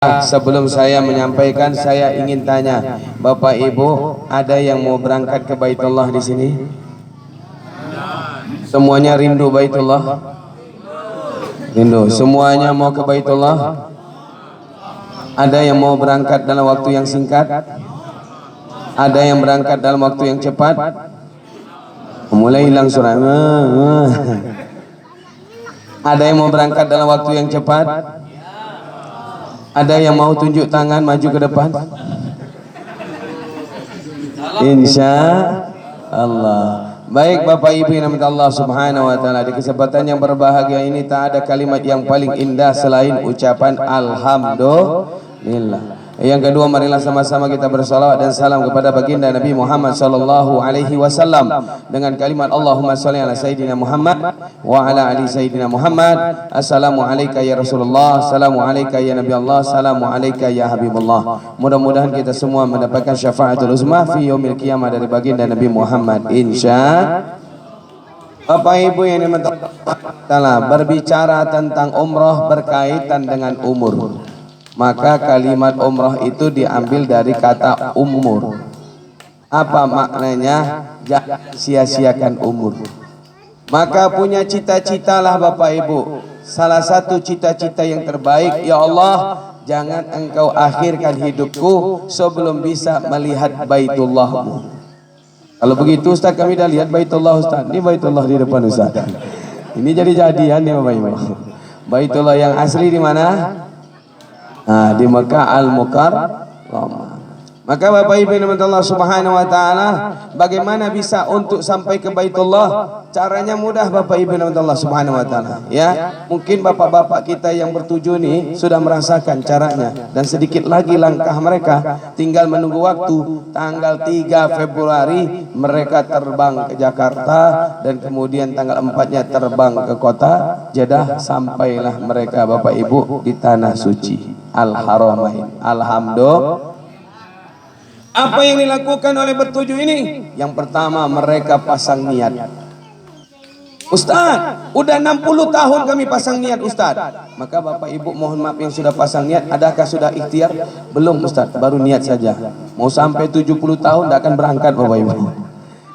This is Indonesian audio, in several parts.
Sebelum saya menyampaikan, saya ingin tanya, Bapak Ibu, ada yang mau berangkat ke Baitullah di sini? Semuanya rindu Baitullah? Rindu. Semuanya mau ke Baitullah? Ada yang mau berangkat dalam waktu yang singkat? Ada yang berangkat dalam waktu yang cepat? Mulai hilang suara. Ada yang mau berangkat dalam waktu yang cepat? Ada yang mau tunjuk tangan maju ke depan? Insya Allah. Baik Bapak Ibu yang dirahmati Allah Subhanahu wa taala, di kesempatan yang berbahagia ini tak ada kalimat yang paling indah selain ucapan alhamdulillah. Yang kedua, marilah sama-sama kita bersalawat dan salam kepada baginda Nabi Muhammad sallallahu alaihi wasallam dengan kalimat Allahumma shalli ala sayyidina Muhammad wa ala ali sayyidina Muhammad. Assalamu alayka ya Rasulullah, assalamu alayka ya Nabi Allah, assalamu alayka ya Habibullah. Mudah-mudahan kita semua mendapatkan syafaatul uzma fi yaumil qiyamah dari baginda Nabi Muhammad insya. Bapak Ibu yang dirahmati Allah, berbicara tentang umrah berkaitan dengan umur. Maka kalimat umrah itu diambil dari kata umur. Apa maknanya? Jangan sia-siakan umur. Maka punya cita-citalah Bapak Ibu. Salah satu cita-cita yang terbaik, ya Allah, jangan engkau akhirkan hidupku sebelum bisa melihat Baitullah-Mu. Kalau begitu Ustaz, kami dah lihat Baitullah Ustaz. Ini Baitullah di depan Ustaz. Ini jadi-jadian nih Bapak Ibu. Baitullah yang asli di mana? Nah, di Mekah Al-Mukarramah. Maka Bapak Ibu yang dirahmati Allah Subhanahu wa taala, bagaimana bisa untuk sampai ke Baitullah? Caranya mudah Bapak Ibu yang dirahmati Allah Subhanahu wa taala. Ya, mungkin bapak-bapak kita yang bertujuh nih sudah merasakan caranya, dan sedikit lagi langkah mereka, tinggal menunggu waktu. Tanggal 3 Februari mereka terbang ke Jakarta, dan kemudian tanggal 4-nya terbang ke kota Jeddah. Sampailah mereka Bapak Ibu di tanah suci Al-Haramain. Alhamdulillah. Apa yang dilakukan oleh bertujuh ini? Yang pertama, mereka pasang niat. Ustaz, udah 60 tahun kami pasang niat Ustaz. Maka Bapak Ibu mohon maaf yang sudah pasang niat, adakah sudah ikhtiar? Belum Ustaz, baru niat saja. Mau sampai 70 tahun tidak akan berangkat Bapak Ibu.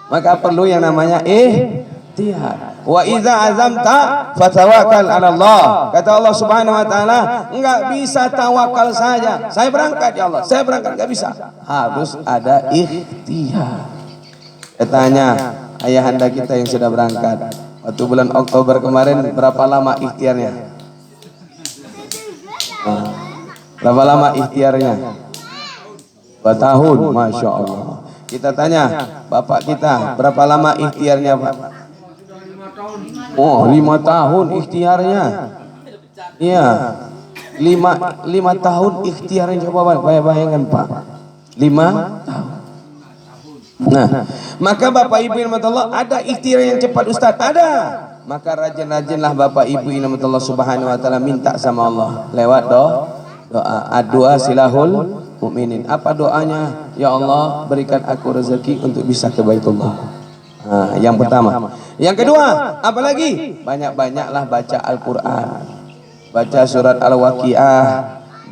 Maka perlu yang namanya ikhtiar. Wa iza azamta fatawakkal 'ala Allah. Kata Allah Subhanahu wa taala, enggak bisa tawakal saja. Saya berangkat ya Allah, saya berangkat, enggak bisa. Harus ada ikhtiar. Katanya ayahanda kita yang sudah berangkat waktu bulan Oktober kemarin, berapa lama ikhtiarnya? Berapa lama ikhtiarnya? 2 tahun, Masya Allah. Kita tanya bapak kita, berapa lama ikhtiarnya Pak? Oh, 5 tahun ikhtiarnya. Iya, 5 tahun ikhtiarnya. Coba bayangkan Pak, 5 tahun. Nah, maka Bapak Ibu yang dirahmati Allah, ada ikhtiar yang cepat Ustaz? Ada. Maka rajin-rajinlah Bapak Ibu yang dirahmati Allah Subhanahu wa taala, minta sama Allah lewat doa. Doa silahul mukminin. Apa doanya? Ya Allah, berikan aku rezeki untuk bisa ke Baitullah. Nah, yang pertama. Yang kedua, apalagi? Banyak-banyaklah baca Al-Quran, baca surat Al-Waqiah,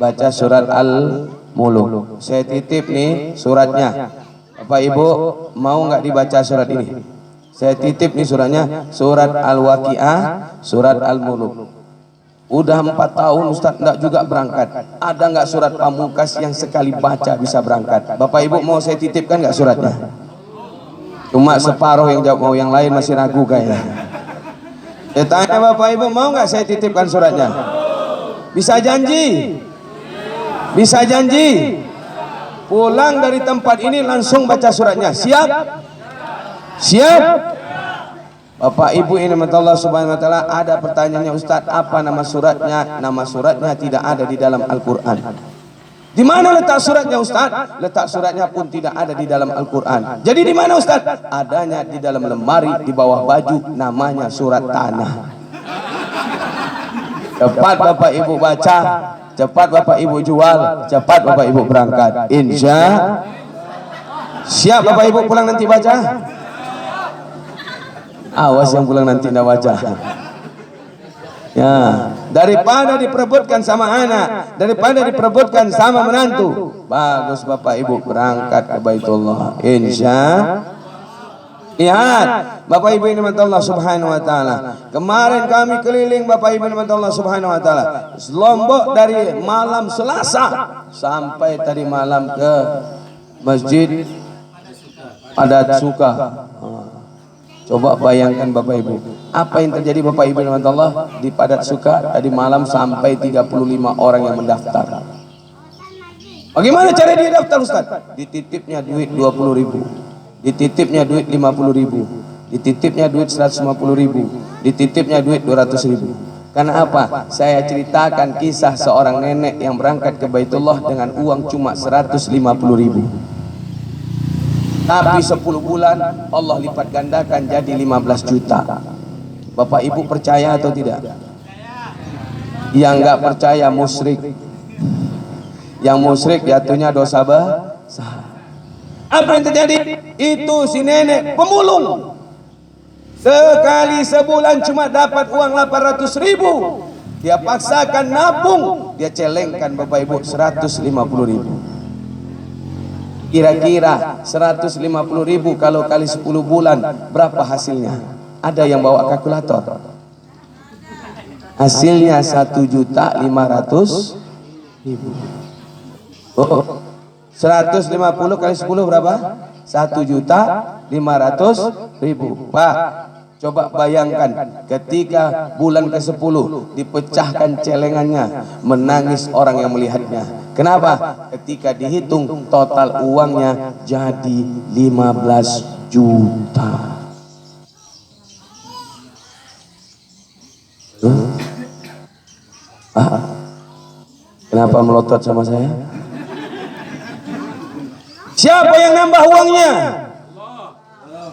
baca surat Al-Mulk. Saya titip nih suratnya. Bapak Ibu mau nggak dibaca surat ini? Saya titip nih suratnya, surat Al-Waqiah, surat Al-Mulk. Udah 4 tahun Ustaz enggak juga berangkat. Ada nggak surat pamungkas yang sekali baca bisa berangkat? Bapak Ibu mau saya titipkan nggak suratnya? Cuma separuh yang jawab, mau yang lain masih ragu kayaknya. Saya tanya Bapak Ibu, mau nggak saya titipkan suratnya? Bisa janji? Bisa janji? Pulang dari tempat ini langsung baca suratnya. Siap? Siap? Bapak Ibu ini Allah Subhanahu wa taala, ada pertanyaannya, Ustaz, apa nama suratnya? Nama suratnya tidak ada di dalam Al-Qur'an. Di mana letak suratnya Ustaz? Letak suratnya pun tidak ada di dalam Al-Qur'an. Jadi di mana Ustaz? Adanya di dalam lemari di bawah baju, namanya surat tanah. Cepat Bapak Ibu baca, cepat Bapak Ibu jual, cepat Bapak Ibu berangkat. Insya. Siap Bapak Ibu pulang nanti baca? Awas yang pulang nanti tidak baca. Ya, daripada diperebutkan sama anak, daripada diperebutkan sama menantu. Bagus Bapak Ibu berangkat ke Baitullah. Lihat Bapak Ibu ini Allah Subhanahu wa taala. Kemarin kami keliling Bapak Ibu ini Allah Subhanahu wa taala. Lombok dari malam Selasa sampai tadi malam ke Masjid Padat Suka. Coba bayangkan Bapak Ibu, apa yang terjadi Bapak Ibu ini Allah di Padat Suka tadi malam sampai 35 orang yang mendaftar. Bagaimana cara dia daftar Ustaz? Dititipnya duit 20.000, dititipnya duit 50.000, dititipnya duit 150.000, dititipnya duit 200.000. Karena apa? Saya ceritakan kisah seorang nenek yang berangkat ke Baitullah dengan uang cuma 150.000. Tapi 10 bulan Allah lipat gandakan jadi 15 juta. Bapak Ibu percaya atau tidak? Yang enggak percaya musyrik. Yang musyrik jatuhnya dosa besar. Apa yang terjadi? Itu si nenek pemulung. Sekali sebulan cuma dapat uang 800.000. Dia paksakan nabung, dia celengkan Bapak Ibu 150.000. Kira-kira 150.000 kalau kali 10 bulan berapa hasilnya? Ada yang bawa kalkulator? Hasilnya 1.500.000. Oh, 150 kali 10 berapa? 1.500.000. Pak, coba bayangkan ketika bulan ke-10 dipecahkan celengannya, menangis orang yang melihatnya. Kenapa? Ketika dihitung total uangnya jadi 15 juta. Kenapa melotot sama saya? Siapa yang nambah uangnya?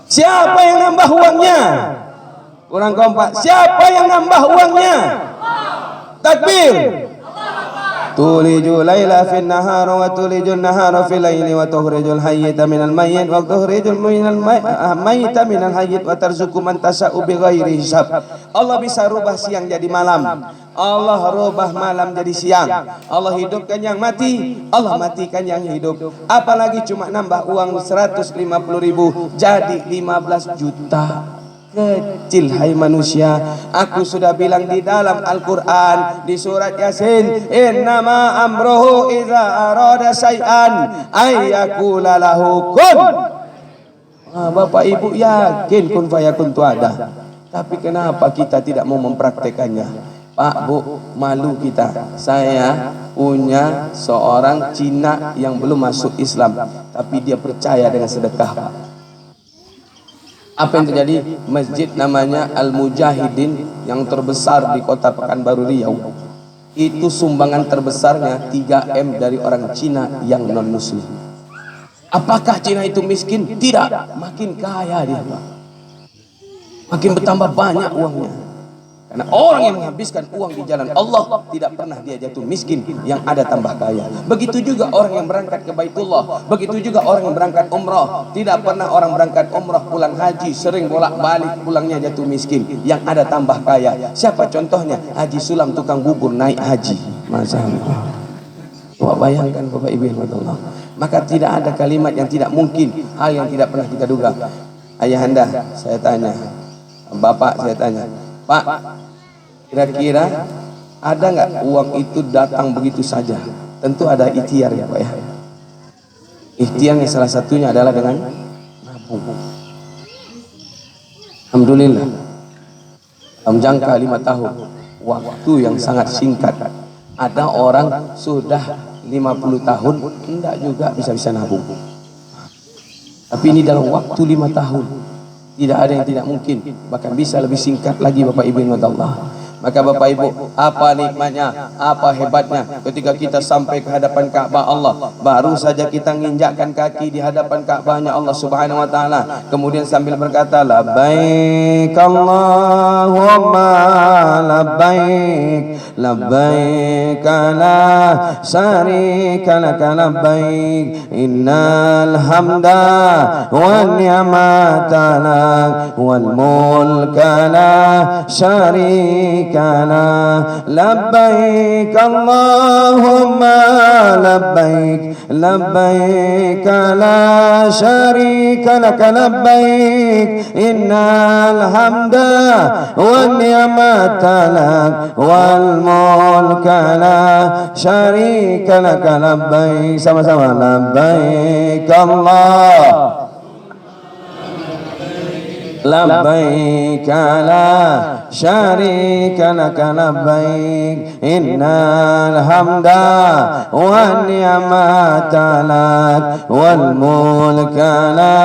Siapa yang nambah uangnya? Kurang kompak. Siapa yang nambah uangnya? Takbir. Tulijul laila fin nahar wa tulijul nahara fil laili wa tukhrijul hayyata minal mayyit wa tukhrijul mayyita minal hayyit wa tarzuqu man tasa'u bighairi hisab. Allah bisa rubah siang jadi malam. Allah rubah malam jadi siang. Allah hidupkan yang mati, Allah matikan yang hidup. Apalagi cuma nambah uang 150.000 jadi 15 juta. Kecil hai manusia. Aku sudah bilang di dalam Al-Quran di surat Yasin, innama amruhu iza arada syai'an ayyakula lahu kun. Bapak Ibu yakin kun fayakun itu ada, tapi kenapa kita tidak mau mempraktekannya? Pak Bu, malu kita. Saya punya seorang Cina yang belum masuk Islam, tapi dia percaya dengan sedekah, Pak. Apa yang terjadi? Masjid namanya Al-Mujahidin yang terbesar di kota Pekanbaru Riau. Itu sumbangan terbesarnya 3M dari orang Cina yang non muslim. Apakah Cina itu miskin? Tidak, makin kaya dia, Pak. Makin bertambah banyak uangnya. Karena orang yang menghabiskan uang di jalan Allah tidak pernah dia jatuh miskin, yang ada tambah kaya. Begitu juga orang yang berangkat ke Baitullah, begitu juga orang yang berangkat umrah. Tidak pernah orang berangkat umrah pulang haji sering bolak-balik pulangnya jatuh miskin, yang ada tambah kaya. Siapa contohnya? Haji Sulam tukang bubur naik haji. Masyaallah. Coba bayangkan Bapak Ibu Allah. Maka tidak ada kalimat yang tidak mungkin, hal yang tidak pernah kita duga. Ayahanda, saya tanya, Bapak saya tanya, Pak, kira-kira ada nggak uang itu datang begitu saja? Tentu ada ikhtiar ya Pak ya. Ikhtiarnya salah satunya adalah dengan nabung. Alhamdulillah, dalam jangka 5 tahun, waktu yang sangat singkat, ada orang sudah 50 tahun enggak juga bisa nabung. Tapi ini dalam waktu 5 tahun. Tidak ada yang tidak mungkin, bahkan bisa lebih singkat lagi Bapak Ibu yang Allah. Maka Bapak Ibu, apa nikmatnya, apa hebatnya ketika kita sampai ke hadapan Ka'bah Allah, baru saja kita menginjakkan kaki di hadapan Ka'bahnya Allah Subhanahu wa taala, kemudian sambil berkata labbaik Allahumma labbaik labbaik la syarika lak labbaik innal hamda wan ni'mata lak wal mulka la syarika la labbaik Allahumma labbaik labbaik la syarika lak labbaik innal hamda wan ni'mata lak wal mulka la syarika lak labbaik. Sama-sama labbaik Allah labbaik la syarika lak labbaik innal hamda wan ni'mata lak wal mulka la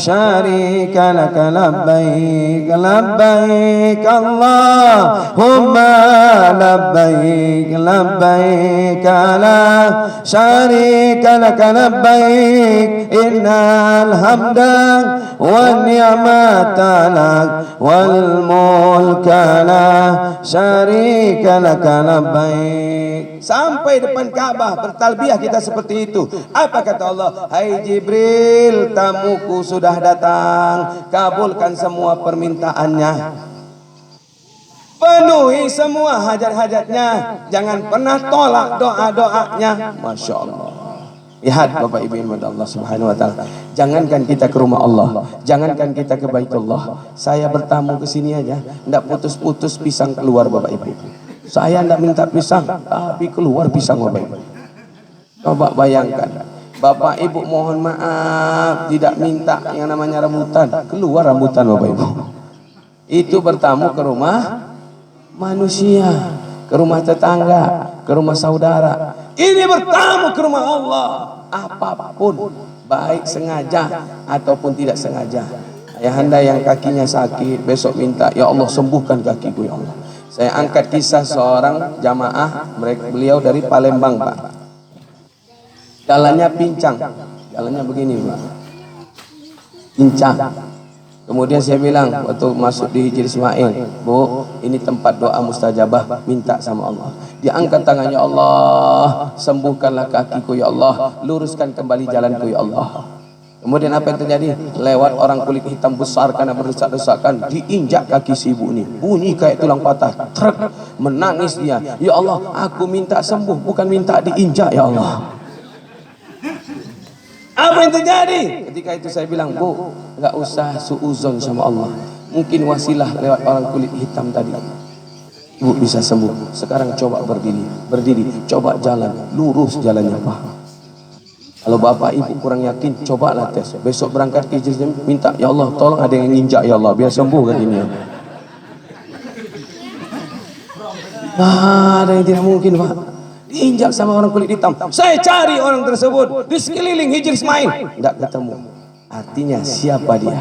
syarika lak labbaik labbaik Allahumma labbaik labbaik la syarika lak labbaik innal hamda wan ni'mata lak wal mulka la syarika lak labbaik. Sampai depan Ka'bah bertalbiyah kita seperti itu. Apa kata Allah? Hai Jibril, tamuku sudah datang, kabulkan semua permintaannya, penuhi semua hajat-hajatnya, jangan pernah tolak doa-doanya. Masya Allah. Lihat Bapak Ibu yang Allah Subhanahu wa taala. Jangankan kita ke rumah Allah, jangankan kita ke Baitullah. Saya bertamu ke sini aja, enggak putus-putus pisang keluar Bapak Ibu. Saya enggak minta pisang, tapi keluar pisang Bapak Ibu. Coba bayangkan. Bapak Ibu mohon maaf tidak minta yang namanya rambutan, keluar rambutan Bapak Ibu. Itu bertamu ke rumah manusia, ke rumah tetangga, ke rumah saudara. Ini bertamu ke rumah Allah. Apapun, baik sengaja ataupun tidak sengaja. Ayahanda yang kakinya sakit, besok minta, ya Allah sembuhkan kakiku ya Allah. Saya angkat kisah seorang jamaah, beliau dari Palembang Pak. Jalannya pincang, jalannya begini Pak, pincang. Kemudian saya bilang waktu masuk di Hijri Ismail, Bu, ini tempat doa mustajabah, minta sama Allah. Diangkat tangannya, Allah sembuhkanlah kakiku ya Allah, luruskan kembali jalanku ya Allah. Kemudian apa yang terjadi? Lewat orang kulit hitam besar karena berdesak-desakan, diinjak kaki si ibu ini, bunyi kayak tulang patah. Truk, menangis dia, ya Allah aku minta sembuh, bukan minta diinjak ya Allah. Apa yang terjadi? Ketika itu saya bilang, Bu, enggak usah suuzon sama Allah. Mungkin wasilah lewat orang kulit hitam tadi. Ibu bisa sembuh. Sekarang coba berdiri, coba jalan, lurus jalannya Pak. Kalau Bapak Ibu kurang yakin, cobalah tes. Besok berangkat ke Hijri, minta, ya Allah, tolong ada yang nginjak ya Allah, biar sembuh kan ini. Nah, ada yang tidak mungkin Pak. Diinjak sama orang kulit hitam. Saya cari orang tersebut di sekeliling Hijri Ismail, tidak ketemu. Artinya siapa dia?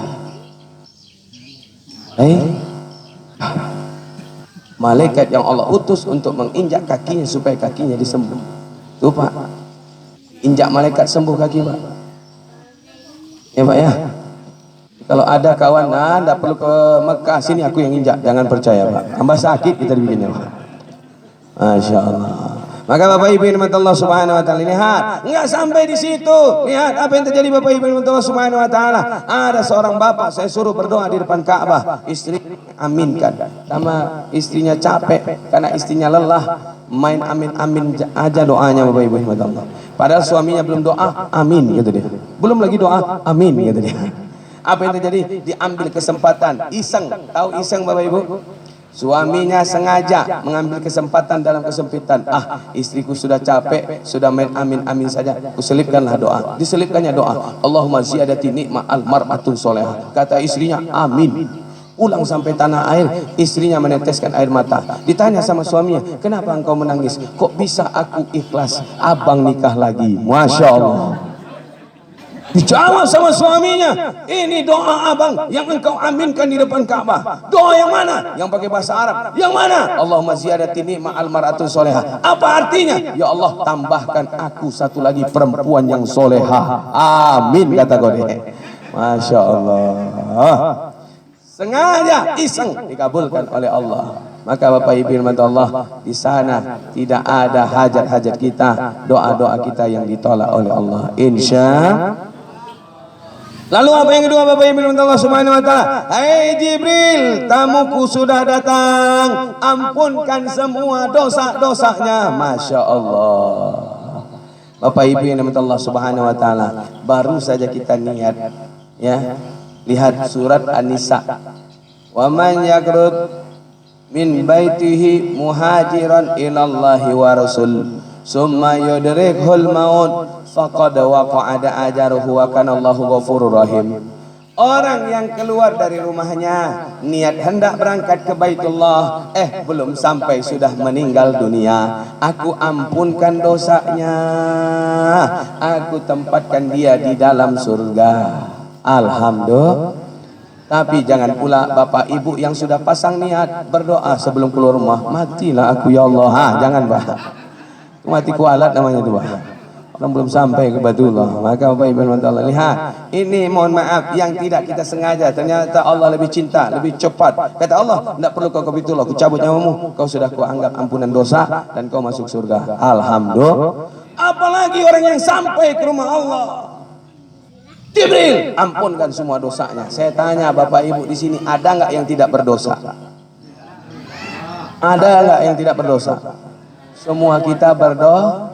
Malaikat yang Allah utus untuk menginjak kakinya supaya kakinya disembuh. Tuh Pak, injak malaikat sembuh kaki Pak. Ya Pak ya. Kalau ada kawan, tidak perlu ke Mekah, sini aku yang injak. Jangan percaya Pak, tambah sakit kita dibikinnya Pak. Masya Allah. Maka Bapak Ibu yang Allah Subhanahu wa taala, lihat, enggak sampai di situ. Lihat apa yang terjadi Bapak Ibu yang Allah Subhanahu wa taala. Ada seorang bapak saya suruh berdoa di depan Ka'bah, istri aminkan. Sama istrinya capek karena istrinya lelah, main amin-amin aja doanya Bapak Ibu yang Allah. Padahal suaminya belum doa, amin kata dia. Belum lagi doa, amin kata dia. Apa yang terjadi? Diambil kesempatan, iseng. Tahu iseng Bapak Ibu? Suaminya sengaja mengambil kesempatan dalam kesempitan. Istriku sudah capek, sudah main amin-amin saja. Kuselipkanlah doa. Diselipkannya doa. Allahumma ziyadati ni'ma'al mar'atun solehah. Kata istrinya, amin. Pulang sampai tanah air, istrinya meneteskan air mata. Ditanya sama suaminya, kenapa engkau menangis? Kok bisa aku ikhlas? Abang nikah lagi. Masya Allah. Dijawab sama suaminya, ini doa abang yang engkau aminkan di depan Ka'bah. Doa yang mana? Yang pakai bahasa Arab. Yang mana? Allahumma ziyadati ni'ma'al mar'atun solehah. Apa artinya? Ya Allah, tambahkan aku satu lagi perempuan yang solehah. Amin kata Gode. Masya Allah. Sengaja iseng dikabulkan oleh Allah. Maka Bapak Ibu yang Allah, di sana tidak ada hajat-hajat kita, doa-doa kita yang ditolak oleh Allah. Lalu apa yang kedua Bapak Ibu Allah Subhanahu wa taala? Hai Jibril, tamuku sudah datang. Ampunkan semua dosa-dosanya. Masya Allah. Bapak Ibu yang dirahmati Allah Subhanahu wa taala, baru saja kita niat ya. Lihat surat An-Nisa. Wa man yakrut min baitihi muhajiran ilallahi wa rasul summa yudrikhul maut faqad waqa'ada ajaruhu wa kana Allahu ghafurur rahim. Orang yang keluar dari rumahnya niat hendak berangkat ke Baitullah, belum sampai sudah meninggal dunia, aku ampunkan dosanya, aku tempatkan dia di dalam surga. Alhamdulillah. Tapi jangan pula bapak ibu yang sudah pasang niat berdoa sebelum keluar rumah, matilah aku ya Allah. Jangan Pak, mati kualat namanya itu Pak. Orang belum sampai ke Baitullah. Maka Bapak Ibu Allah, lihat, ini mohon maaf yang tidak kita sengaja. Ternyata Allah lebih cinta, lebih cepat. Kata Allah, tidak perlu kau ke Baitullah, aku cabut nyawamu, kau sudah kuanggap ampunan dosa dan kau masuk surga. Alhamdulillah. Apalagi orang yang sampai ke rumah Allah, Jibril, ampunkan semua dosanya. Saya tanya Bapak Ibu di sini, ada nggak yang tidak berdosa? Ada nggak yang tidak berdosa? Semua kita berdosa.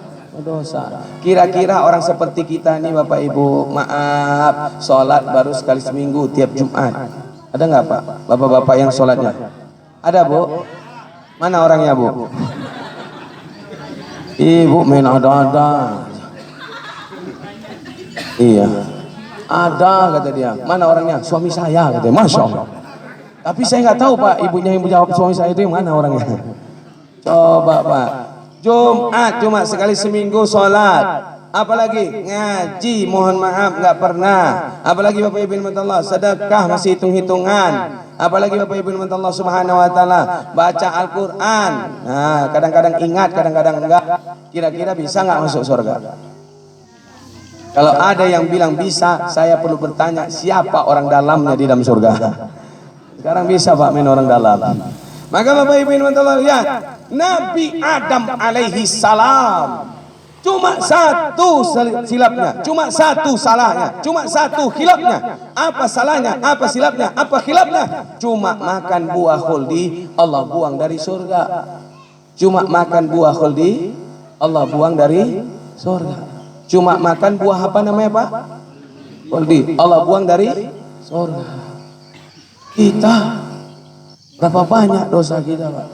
Kira-kira orang seperti kita nih Bapak Ibu, maaf, sholat baru sekali seminggu tiap Jumat. Ada nggak Pak? Bapak-bapak yang sholatnya? Ada Bu? Mana orangnya Bu? Ibu main ada. Iya. Ada kata dia. Mana orangnya? Suami saya katanya. Masya Allah. Tapi saya nggak tahu Pak, ibunya yang menjawab suami saya itu yang mana orangnya. Coba Pak. Jumat cuma sekali seminggu sholat, apalagi ngaji mohon maaf nggak pernah, apalagi Bapak Ibu Allah sedekah masih hitung-hitungan, apalagi Bapak Ibu Allah Subhanahu wa taala baca Al-Qur'an. Nah, kadang-kadang ingat, kadang-kadang enggak. Kira-kira bisa nggak masuk surga? Kalau ada yang bilang bisa, saya perlu bertanya siapa orang dalamnya di dalam surga. Sekarang bisa Pak main orang dalam. Maka Bapak Ibu Allah lihat, Nabi Adam alaihi salam cuma satu silapnya, cuma satu salahnya, cuma satu khilafnya. Apa salahnya? Apa silapnya? Apa khilafnya? Cuma makan buah khuldi, Allah buang dari surga. Cuma makan buah khuldi, Allah buang dari surga. Cuma makan buah apa namanya Pak? Khuldi, Allah buang dari surga. Kita berapa banyak dosa kita Pak?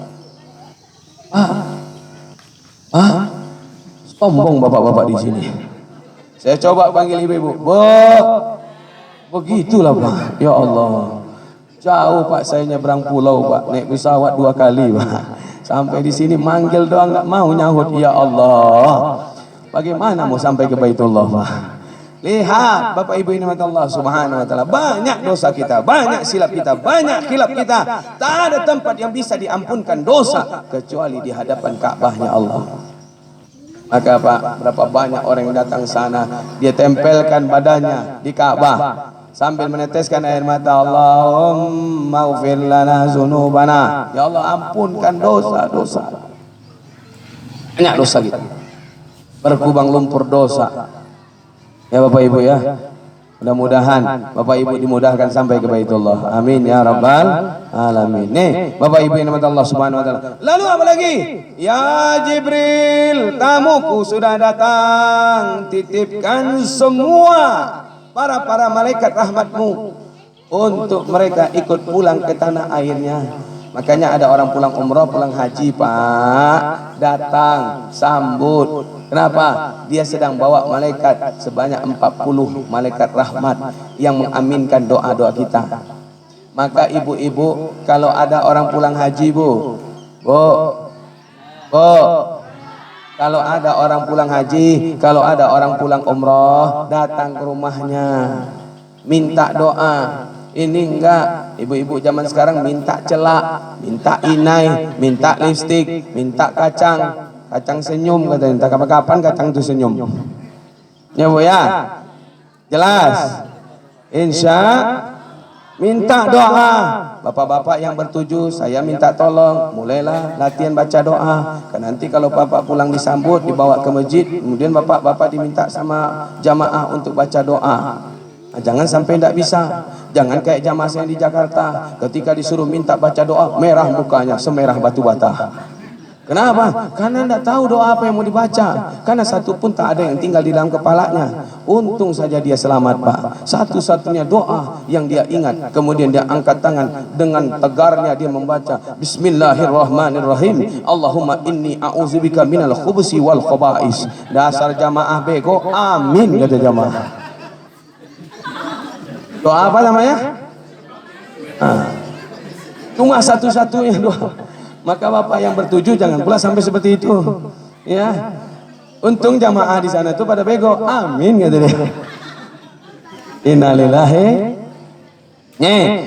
Sombong bapak-bapak di sini. Saya coba panggil ibu-ibu. Bu, begitulah Pak. Ya Allah, jauh Pak, saya nyebrang pulau Pak, naik pesawat 2 kali Pak. Sampai di sini manggil doang nggak mau nyahut. Ya Allah, bagaimana mau sampai ke Baitullah Pak? Lihat Bapak Ibu ini mata Allah Subhanahu wa taala, banyak dosa kita, banyak silap kita, banyak khilaf kita. Tak ada tempat yang bisa diampunkan dosa kecuali di hadapan Ka'bahnya Allah. Maka Pak, berapa banyak orang yang datang sana, dia tempelkan badannya di Ka'bah sambil meneteskan air mata, Allahumma ufir lana dzunubana. Ya Allah, ampunkan dosa-dosa. Banyak dosa kita, berkubang lumpur dosa. Ya Bapak Ibu ya, mudah-mudahan Bapak Ibu dimudahkan sampai ke Baitullah. Amin ya rabbal alamin. Nih Bapak Ibu yang dirahmati Allah Subhanahu wa taala. Lalu apa lagi? Ya Jibril, tamuku sudah datang, titipkan semua para malaikat rahmatmu untuk mereka ikut pulang ke tanah airnya. Makanya ada orang pulang umrah, pulang haji Pak, datang sambut. Kenapa? Dia sedang bawa malaikat sebanyak 40 malaikat rahmat yang mengaminkan doa-doa kita. Maka ibu-ibu, kalau ada orang pulang haji Bu, kalau ada orang pulang haji, kalau ada orang pulang umrah, datang ke rumahnya, minta doa. Ini enggak, ibu-ibu zaman sekarang minta celak, minta inai, minta lipstik, minta kacang senyum katanya. Entah kapan-kapan kacang itu senyum. Ya Bu ya, jelas. Insya minta doa. Bapak-bapak yang bertuju, saya minta tolong, mulailah latihan baca doa. Karena nanti kalau bapak pulang disambut, dibawa ke masjid, kemudian bapak-bapak diminta sama jamaah untuk baca doa. Jangan sampai tidak bisa. Jangan kayak jamaah saya di Jakarta, ketika disuruh minta baca doa, merah mukanya semerah batu bata. Kenapa? Karena tidak tahu doa apa yang mau dibaca. Karena satu pun tak ada yang tinggal di dalam kepalanya. Untung saja dia selamat, Pak. Satu-satunya doa yang dia ingat. Kemudian dia angkat tangan dengan tegarnya dia membaca Bismillahirrahmanirrahim. Allahumma inni a'udzubika minal khubusi wal khaba'is. Dasar jamaah bego, amin kata jamaah. Doa apa namanya? Cuma satu-satunya doa. Maka bapak yang bertuju jangan pula sampai seperti itu, ya. Untung jamaah di sana tuh pada bego, amin gitu deh. Innalillahi.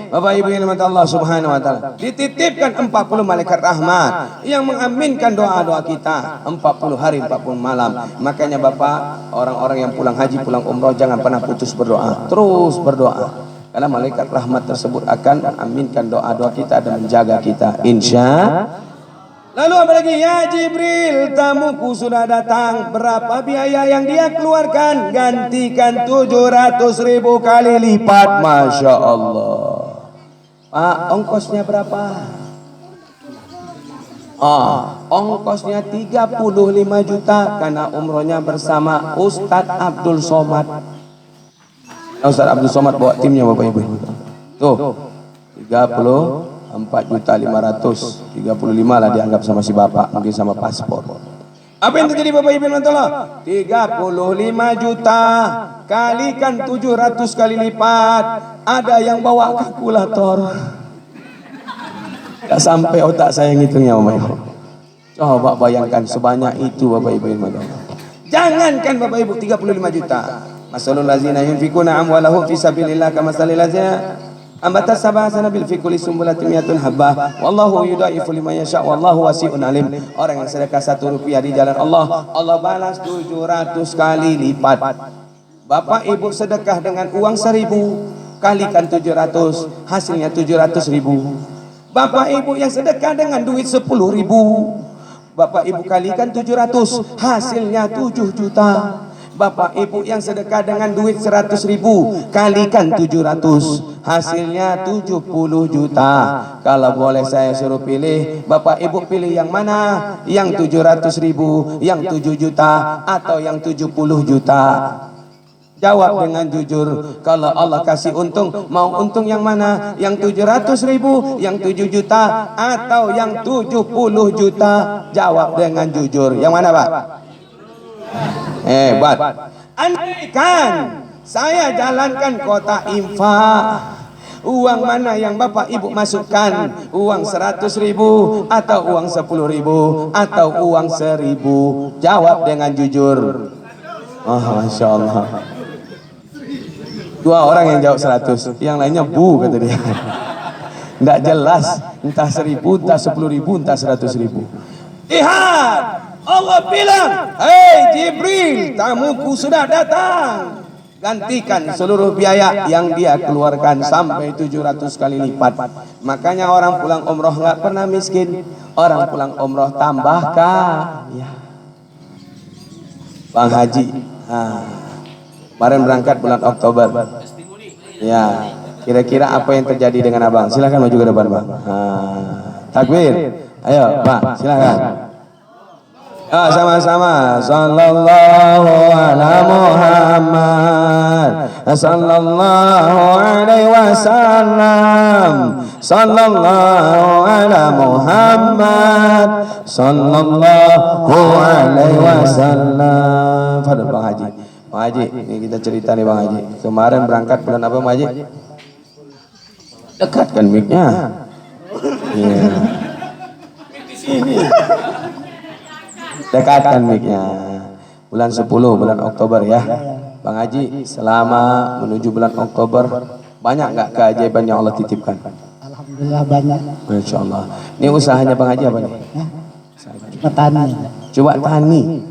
Bapak Ibu yang dirahmati Allah Subhanahu wa taala, dititipkan 40 malaikat rahmat yang mengaminkan doa-doa kita 40 hari 40 malam. Makanya Bapak, orang-orang yang pulang haji, pulang umroh jangan pernah putus berdoa, terus berdoa. Karena malaikat rahmat tersebut akan mengaminkan doa-doa kita dan menjaga kita, insya. Lalu apa lagi? Ya Jibril, tamuku sudah datang. Berapa biaya yang dia keluarkan? Gantikan 700.000 kali lipat. Masya Allah. Pak, ongkosnya berapa? Ongkosnya 35 juta karena umrohnya bersama Ustadz Abdul Somad. Ustaz Abdul Somad bawa timnya Bapak Ibu. Tuh 34.500, 35 lah dianggap sama si Bapak, mungkin sama paspor. Apa yang terjadi Bapak Ibu nonton? 35 juta kalikan 700 kali lipat. Ada yang bawa kalkulator. Gak sampai otak saya ngitungnya Bapak Ibu. Coba bayangkan sebanyak itu Bapak Ibu nonton. Jangankan Bapak Ibu 35 juta. Masalul lazina yunfikuna amwalahum fi sabilillah kamasalil lazina ambata sab'a sanabil fi kulli sumbulatin mi'atun habbah wallahu yudha'ifu liman yasha' wallahu wasi'un alim. Orang yang sedekah 1 rupiah di jalan Allah, Allah balas 700 kali lipat. Bapak Ibu sedekah dengan uang 1.000 kalikan 700, hasilnya 700.000. Bapak Ibu yang sedekah dengan duit 10.000, Bapak Ibu kalikan 700, hasilnya 7 juta. Bapak Ibu yang sedekah dengan duit 100.000 kalikan 700, hasilnya 70 juta. Kalau boleh saya suruh pilih, Bapak Ibu pilih yang mana? Yang 700.000, yang 7 juta, atau yang 70 juta? Jawab dengan jujur. Kalau Allah kasih untung, mau untung yang mana? Yang 700.000, yang 7 juta, atau yang 70 juta? Jawab dengan jujur. Yang mana Pak? Hebat. Andaikan saya jalankan kota infak, uang mana yang Bapak Ibu masukkan? Uang 100.000 atau uang 10.000 atau uang 1.000? Jawab dengan jujur. Masya Allah. 2 orang yang jawab 100, yang lainnya bu kata dia. Tidak jelas, entah 1.000, entah 10.000, entah 100.000. Lihat, Allah bilang, hei Jibril, tamuku sudah datang. Gantikan seluruh biaya yang dia keluarkan sampai 700 kali lipat. Makanya orang pulang umroh nggak pernah miskin. Orang pulang umroh tambahkan. Ya. Bang Haji, kemarin berangkat bulan Oktober. Ya, kira-kira apa yang terjadi dengan abang? Silakan maju ke depan Bang. Takbir, ayo Pak, silakan. Sama-sama. Sallallahu ala Muhammad, sallallahu alaihi wasallam, sallallahu ala Muhammad, sallallahu alaihi wasallam. Fadil Bang Haji. Bang Haji, ini kita cerita nih Bang Haji. Kemarin berangkat bulan apa Bang Haji? Dekatkan mic-nya. Iya. Di sini. Dekatkan mic-nya. Bulan 10, bulan Oktober ya. Bang Haji, selama menuju bulan Oktober, banyak nggak keajaiban yang Allah titipkan? Alhamdulillah banyak. Masya Allah. Ini usahanya Bang Haji apa nih? Petani. Coba tani.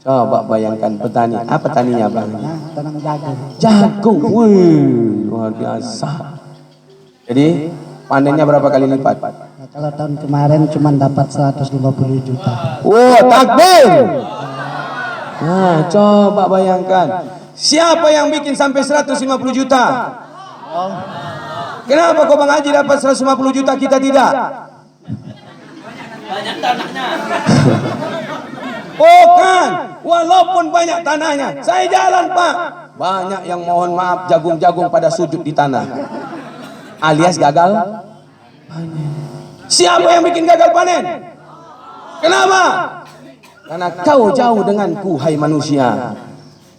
Coba bayangkan petani. Apa taninya Bang? Tanam jagung. Jagung. Wih, luar biasa. Jadi panennya berapa kali lipat? Nah, kalau tahun kemarin cuma dapat 150 juta. Takbir. Nah, coba bayangkan Siapa yang bikin sampai 150 juta? Kenapa kok Bang Haji dapat 150 juta kita tidak? Banyak tanahnya. Bukan, walaupun banyak tanahnya, saya jalan Pak. Banyak yang mohon maaf jagung-jagung pada sujud di tanah, alias gagal panen. Siapa yang bikin gagal panen? Kenapa? Karena kau jauh denganku, hai manusia.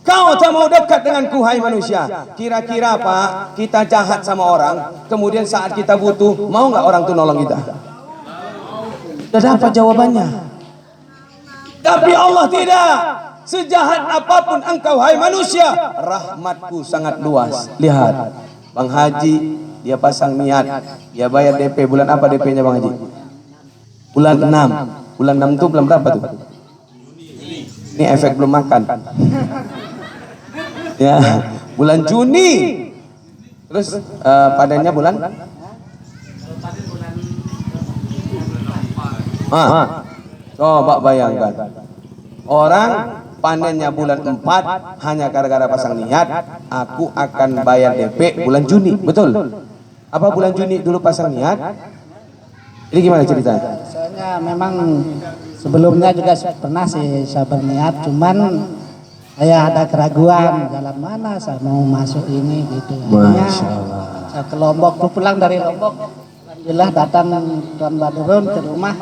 Kau tak mau dekat denganku, hai manusia. Kira-kira Pak, kita jahat sama orang, kemudian saat kita butuh, mau nggak orang itu nolong kita? Sudah dapat jawabannya. Tapi Allah tidak. Sejahat apapun engkau, hai manusia, rahmatku sangat luas. Lihat, Bang Haji, dia pasang niat, dia bayar DP. Bulan apa DP-nya Bang Haji? Bulan 6. Bulan 6 itu bulan berapa tuh? Ini efek belum makan. Ya, bulan Juni. Terus padannya bulan? Coba bayangkan. Orang panennya bulan 4 hanya gara-gara pasang niat, aku akan bayar DP bulan Juni. Betul? Apa bulan Juni dulu pasang niat? Ini gimana ceritanya? Soalnya memang sebelumnya juga pernah sih saya berniat, cuman saya ada keraguan jalan mana saya mau masuk ini gitu. Akhirnya saya ke Lombok, pulang dari Lombok, alhamdulillah datang Tuan Badrun ke rumah.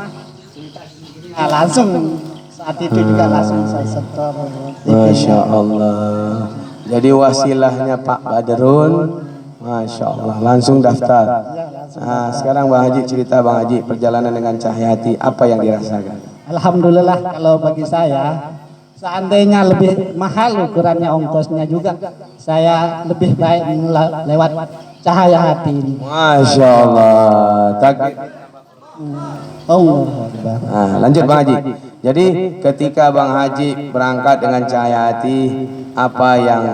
Nah, langsung saat itu juga langsung saya setor. Masya Allah. Jadi wasilahnya Pak Badrun, Masya Allah, langsung daftar. Nah, sekarang Bang Haji cerita Bang Haji perjalanan dengan Cahyati, apa yang dirasakan? Alhamdulillah kalau bagi saya, seandainya lebih mahal ukurannya ongkosnya juga, saya lebih baik lewat Cahaya Hati ini. Masya Allah. Takbir. Nah, lanjut Bang Haji. Jadi ketika Bang Haji berangkat dengan Cahaya Hati, apa yang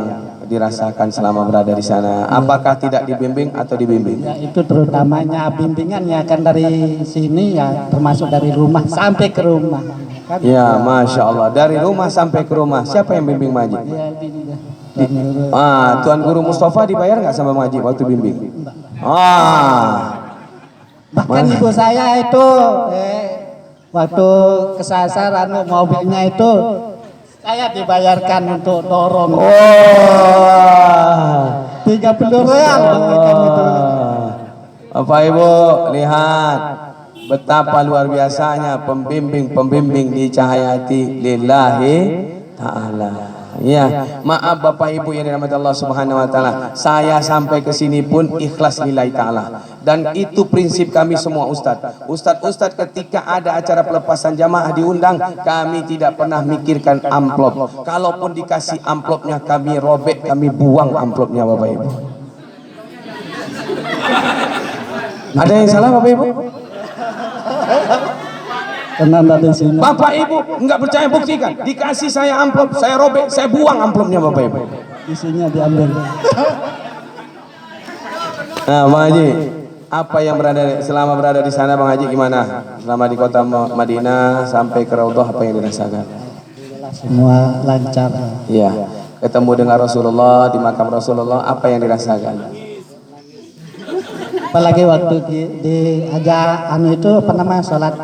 dirasakan selama berada di sana? Apakah tidak dibimbing atau dibimbing? Ya, itu terutamanya bimbingannya kan dari sini ya, termasuk dari rumah sampai ke rumah. Kan? Ya, Masya Allah. Dari rumah sampai ke rumah, siapa yang bimbing Bang Haji? Ya, ini, Tuan Guru Mustafa dibayar nggak sama Bang Haji waktu bimbing? Bahkan ibu saya itu waktu kesasar mobilnya itu saya dibayarkan untuk dorong. 30 real itu. Bapak Ibu lihat betapa luar biasanya pembimbing di Cahayati lillahi ta'ala. Ya, maaf Bapak Ibu yang dirahmati Allah Subhanahu wa taala. Saya sampai ke sini pun ikhlas lillahi taala. Dan itu prinsip kami semua ustadz. Ustadz ketika ada acara pelepasan jamaah diundang, kami tidak pernah mikirkan amplop. Kalaupun dikasih amplopnya kami robek, kami buang amplopnya Bapak Ibu. Ada yang salah Bapak Ibu? Bapak Ibu nggak percaya buktikan. Dikasih saya amplop, saya robek, saya buang amplopnya Bapak Ibu. Isinya diambil. Nah, Bang Haji, apa yang selama berada di sana Bang Haji gimana? Selama di kota Madinah sampai ke Raudhah, apa yang dirasakan? Semua lancar. Iya. Ketemu dengan Rasulullah di makam Rasulullah, apa yang dirasakan? Apalagi waktu diajak itu apa namanya sholat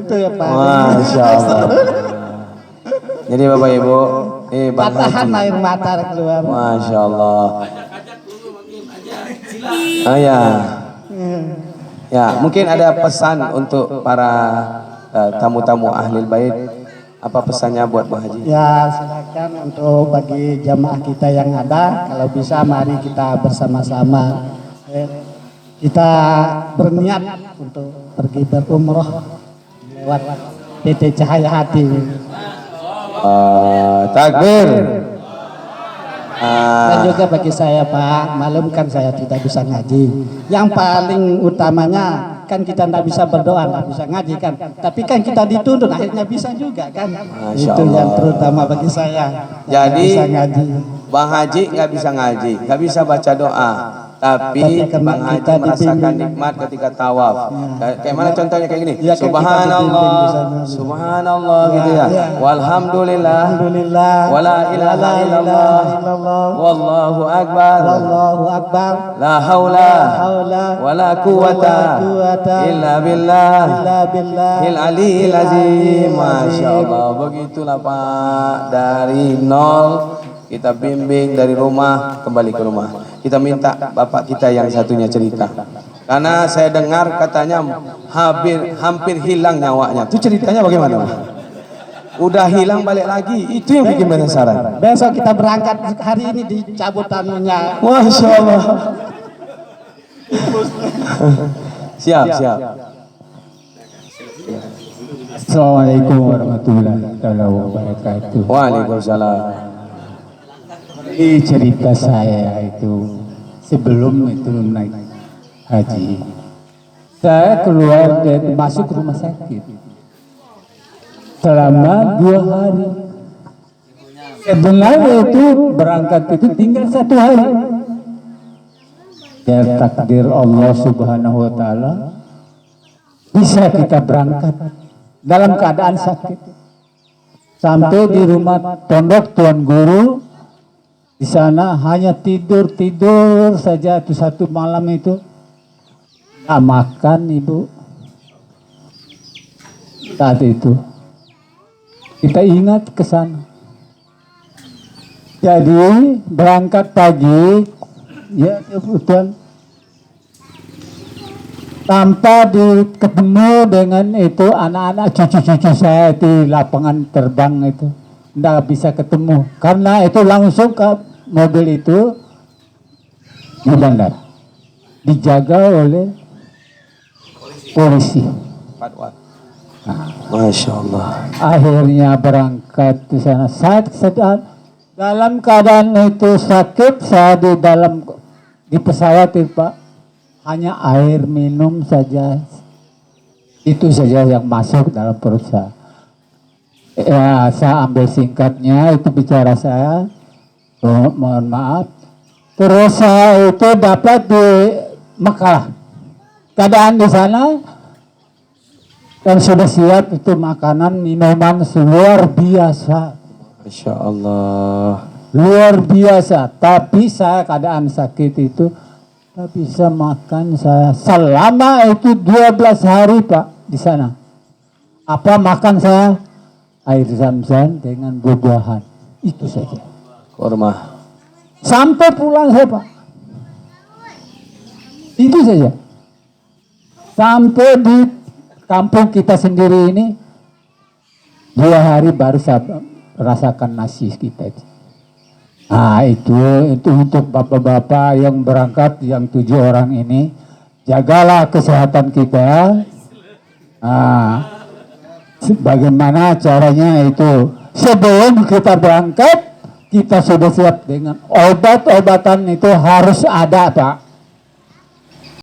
itu ya Pak. Masya Allah. Jadi Bapak Ibu, Bang Patahan Haji. air mata keluar. Masya Allah. Ya. Ya, mungkin ada pesan untuk para tamu-tamu ahli bait. Apa pesannya buat Bang Haji? Ya, silakan untuk bagi jamaah kita yang ada, kalau bisa mari kita bersama-sama kita berniat untuk pergi berumroh lewat PT Cahaya Hati. Takbir. Dan juga bagi saya Pak, malumkan saya tidak bisa ngaji. Yang paling utamanya kan kita tidak bisa berdoa, tidak bisa ngaji kan. Tapi kan kita dituntut akhirnya bisa juga kan. Masya Itu Allah. yang terutama bagi saya. Jadi bisa ngaji. Bang Haji nggak bisa ngaji, nggak bisa baca doa. Tapi karena Bang Haji kita merasakan dibimbing. nikmat ketika tawaf. Kayak mana contohnya kayak gini? Ya, kan kita dibimbing di Subhanallah, sana. Subhanallah gitu ya. Ya. Walhamdulillah, Alhamdulillah. wala ilaha illallah, wallahu akbar, Wallahu akbar. la haula Haula wala quwata illa billah, illa billah. il aliyil azim. Masya Allah, begitulah Pak, dari nol kita bimbing dari rumah kembali ke rumah. Kita minta bapak kita yang satunya cerita. Karena saya dengar katanya hampir hilang nyawanya. Itu ceritanya bagaimana? Udah hilang balik lagi. Itu yang bikin penasaran. Besok kita berangkat, hari ini dicabut anunya. Masya Allah. Siap. Assalamualaikum warahmatullahi wabarakatuh. Waalaikumsalam. Ini cerita saya itu sebelum itu naik haji. Saya keluar dan masuk rumah sakit selama 2 hari. Sebenarnya itu berangkat itu tinggal 1 hari. Ya takdir Allah Subhanahu wa taala bisa kita berangkat dalam keadaan sakit. Sampai di rumah pondok Tuan Guru, di sana hanya tidur saja itu 1 malam itu. Nggak makan ibu. Saat itu kita ingat ke sana. Jadi berangkat pagi, ya kebetulan tanpa ketemu dengan itu anak-anak cucu-cucu saya di lapangan terbang itu. Nggak bisa ketemu karena itu langsung ke mobil itu di bandara dijaga oleh polisi. Masya Allah. Akhirnya berangkat di sana. Saat dalam keadaan itu sakit, saya di pesawat itu Pak, hanya air minum saja, itu saja yang masuk dalam perut saya. Ya, saya ambil singkatnya itu bicara saya. Oh, mohon maaf. Terus saya itu dapat di Mekah. Keadaan di sana dan sudah siap itu makanan minuman luar biasa. Masya Allah. Luar biasa. Tapi saya keadaan sakit itu tak bisa makan saya selama itu 12 hari Pak di sana. Apa makan saya? Air zam-zam dengan buah-buahan. Itu saja. Kurma. Sampai pulang saya Pak. Itu saja. Sampai di kampung kita sendiri ini 2 hari baru saya rasakan nasi kita itu. Nah itu untuk bapak-bapak yang berangkat yang 7 orang ini, jagalah kesehatan kita. Nah, bagaimana caranya itu? Sebelum kita berangkat, kita sudah siap dengan obat-obatan itu harus ada Pak.